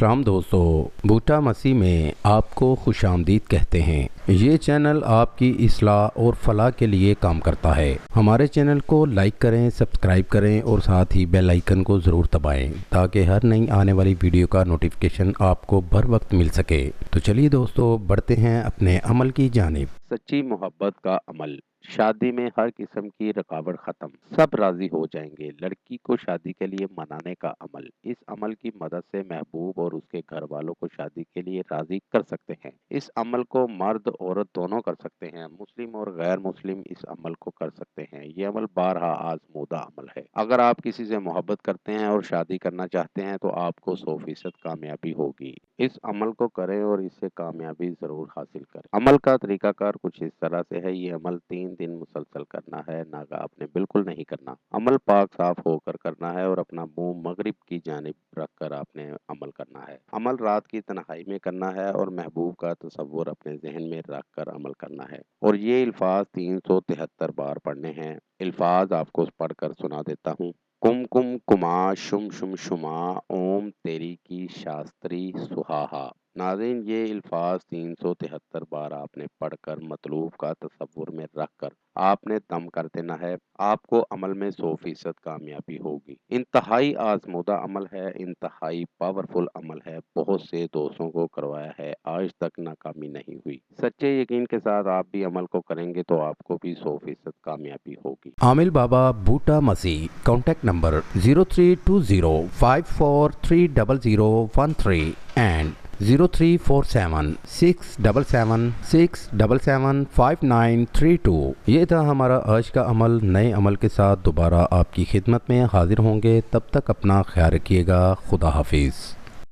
अस्सलाम दोस्तों, बूटा मसीह में आपको खुशामदीद कहते हैं। ये चैनल आपकी इस्लाह और फलाह के लिए काम करता है। हमारे चैनल को लाइक करें, सब्सक्राइब करें और साथ ही बेल आइकन को ज़रूर दबाएं ताकि हर नई आने वाली वीडियो का नोटिफिकेशन आपको बर वक्त मिल सके। तो चलिए दोस्तों, बढ़ते हैं अपने अमल की जानिब। सच्ची मोहब्बत का अमल। शादी में हर किस्म की रुकावट खत्म, सब राजी हो जाएंगे। लड़की को शादी के लिए मनाने का अमल। इस अमल की मदद से महबूब और उसके घर वालों को शादी के लिए राजी कर सकते हैं। इस अमल को मर्द औरत दोनों कर सकते हैं। मुस्लिम और गैर मुस्लिम इस अमल को कर सकते हैं। ये अमल बारहा आजमूदा अमल है। अगर आप किसी से मोहब्बत करते हैं और शादी करना चाहते हैं तो आपको 100% कामयाबी होगी। इस अमल को करें और इससे कामयाबी जरूर हासिल करें। अमल का तरीकाकार कुछ इस तरह से है। ये अमल 3 दिन मुसलसल करना है, नागा आपने बिल्कुल नहीं करना। अमल पाक साफ होकर करना है और अपना मुंह मगरिब की जानिब रखकर आपने अमल करना है। अमल रात की तन्हाई में करना है और महबूब का तसव्वुर अपने जहन में रखकर अमल करना है। और ये अल्फाज 373 बार पढ़ने हैं। अल्फाज आपको पढ़कर सुना देता हूँ। कुम कुम कुमा शुम शुम शुमा ओम तेरी की शास्त्री सुहाहा। नाज़रीन, ये अल्फाज 373 बार आपने पढ़कर मतलूब का तसव्वुर में रखकर आपने दम कर देना है। आपको अमल में 100% कामयाबी होगी। इंतहाई आजमूदा अमल है, इंतहाई पावरफुल अमल है। बहुत से दोस्तों को करवाया है, आज तक नाकामी नहीं हुई। सच्चे यकीन के साथ आप भी अमल को करेंगे तो आपको भी 100% कामयाबी होगी। आमिल बाबा बूटा मसीह, कॉन्टैक्ट नंबर 032054300013 एंड 03476776775932। ये था हमारा आज का अमल। नए अमल के साथ दोबारा आपकी खिदमत में हाजिर होंगे। तब तक अपना ख्याल रखिएगा। खुदा हाफिज़।